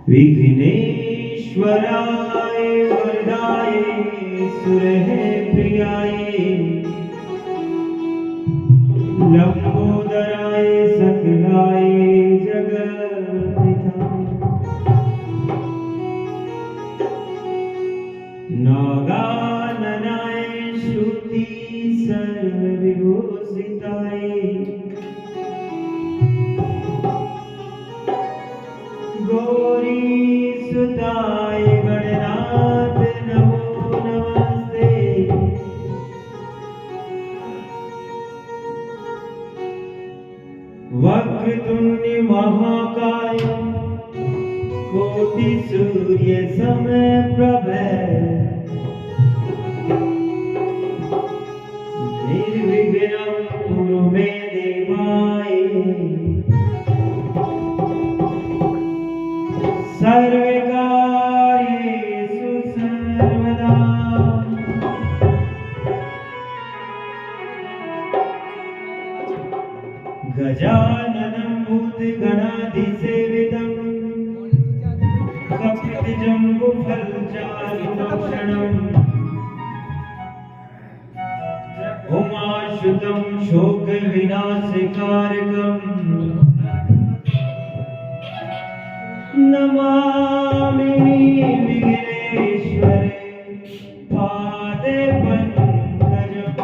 विघ्नेश्वराय वरदाय सुरः प्रियाय लंबोदराय सकलाय जगत्पिताय नागाननाय श्रुति सर्वविभूषिताय गौरीसुताय गणनाथ नमो नमस्ते। वक्रतुंड महाकाय कोटि सूर्य समप्रभ निर्विघ्नं कुरु मे देवाय सर्वकार्येषु सर्वदा। गजाननं भूतगणाधिसेवितं कपितजम्बुफलचारुभक्षणम् उमासुतं शोकविनाशकारकम् नमामि विघ्नेश्वरे पादे पंकजम्।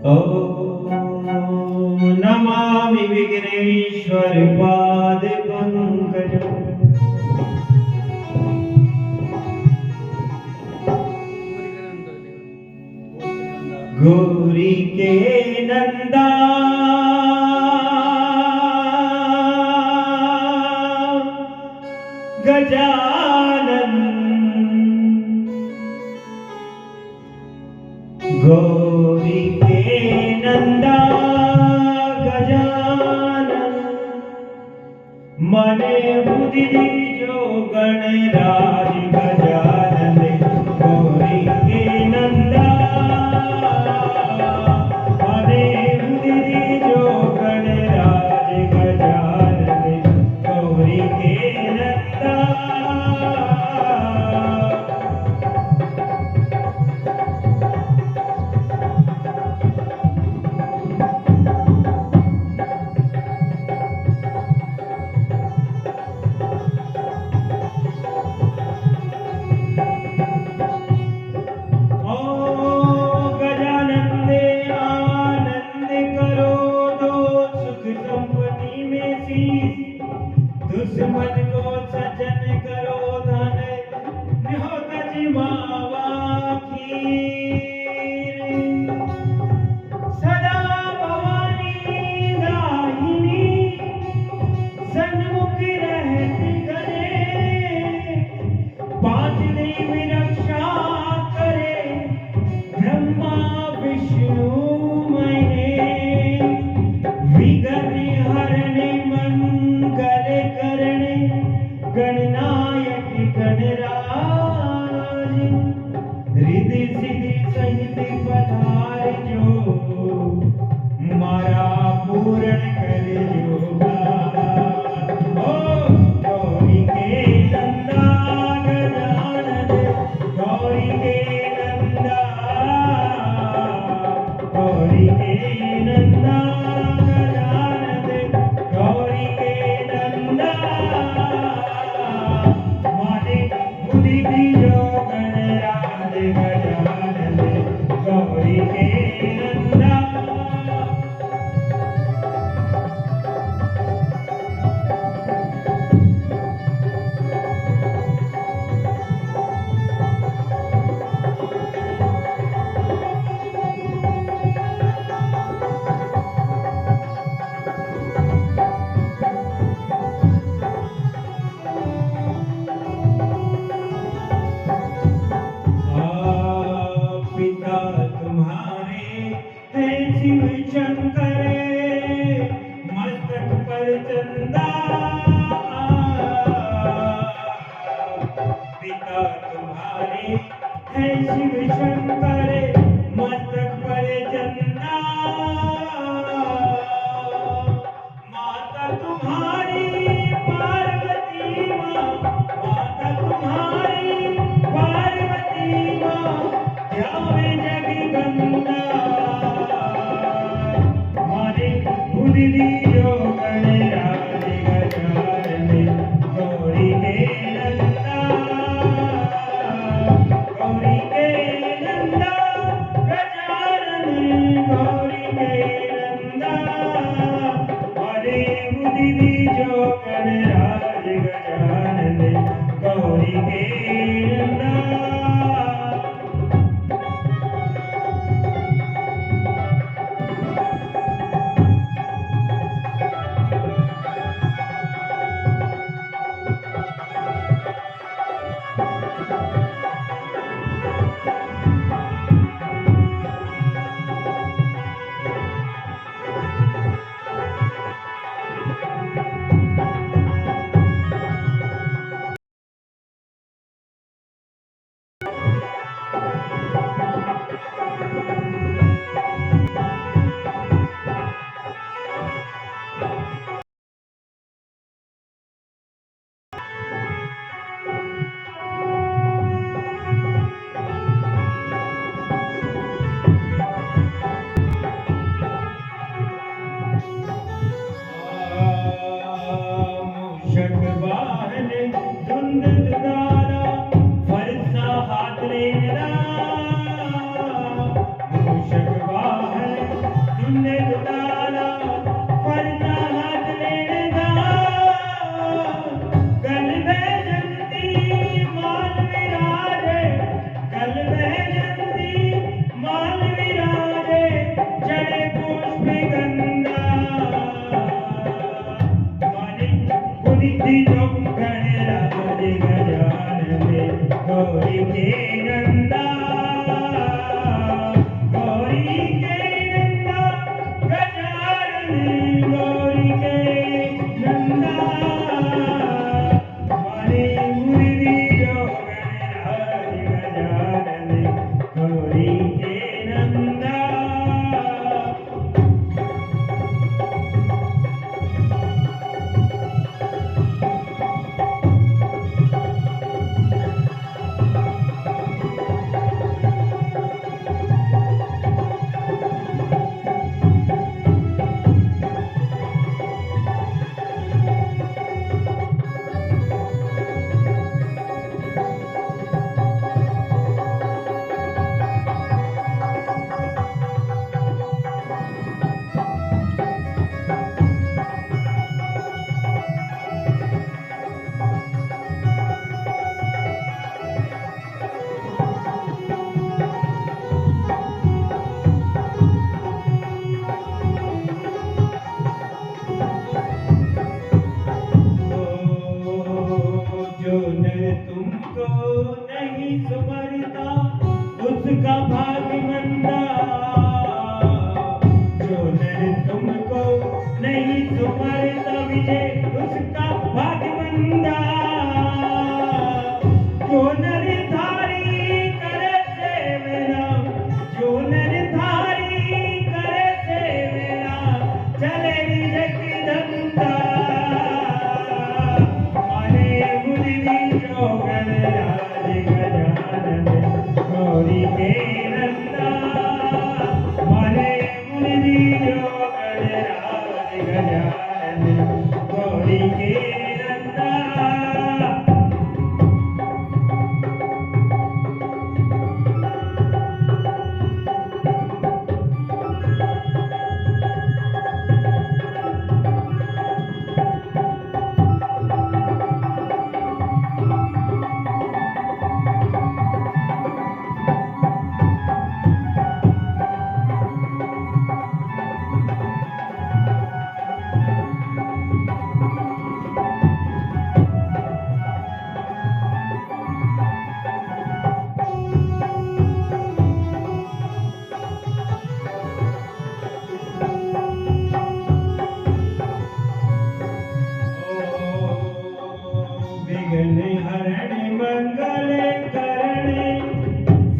ॐ नमामि विघ्नेश्वर पादे पंकजम्। गौरी के नंदा गजानन गौरी के नंदा गजानन मने बुद्धि जो गणराज गजानन गौरी के नंदा दुश्मन को सजन करो धन निहोत जिमावा खीर सदा भवानी दाहिनी सन्मुख रहती करे पांच देवी रक्षा करे ब्रह्मा विष्णु महेश विघ्न हरणे मंगल करणे गणनायक गणराज रिद्धि सिद्धि सहित पधार जो मारा पूर्ण कर जोगा। ओ गौरी के नंदा गजानन गौरी के नंदा गौरी के नंदा गजानन गौरी के नंदा माने बुद्धि जो गणराज गजानन गौरी के नंदा। नंदा मारे बुद्धि दीजो गणराज गजानन गौरी के नंदा गौरी के नंदा गजानन गौरी के नंदा मारे बुद्धि दीजो गणराज गजानन गौरी के नंदा मूषक वाहन धुंध दुलारा फरसा हाथ लेना मूषक वाहन धुंध दुलारा फरसा हाथ लेना गल में जंती माल विराजे गल में जंती माल विराजे चढ़े पुष्प गंगा दीजो गणराज गजानन गौरी के नंदा गौरी के नंदा गजानन गौरी के नंदा मारे बुद्धि दीजो गणराज गजानन गौरी के नंदा तुमको नहीं सुमरता उसका भाग्य मंदा जो नर तुमको नहीं सुमरता विजय उसका भाग्य मंदा जो नर धारी करे सेवना जो नर धारी करे सेवना चले रिजक धंधा गणराज गजानन गौरी के नंदा मारे बुद्धि दीजो गणराज गजानन गौरी के नंदा विघ्न हरणे मंगल करणे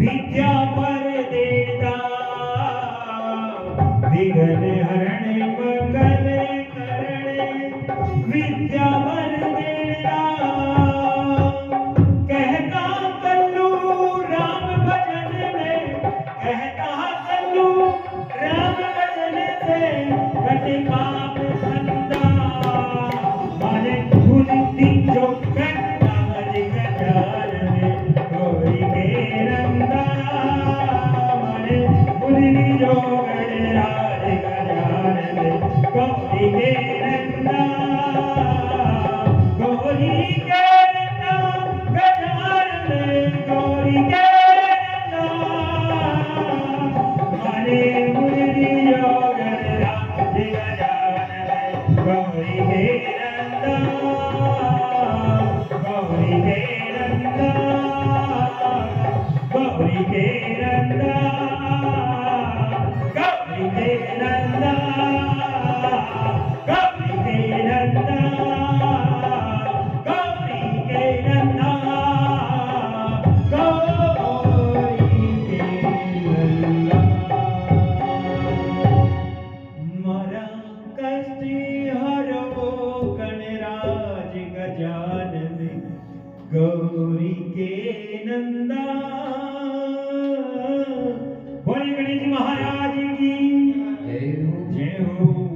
विद्या वर देना कहता कल्लू राम भजन में कहता नंदा। बोले गणेश महाराज की जय हो।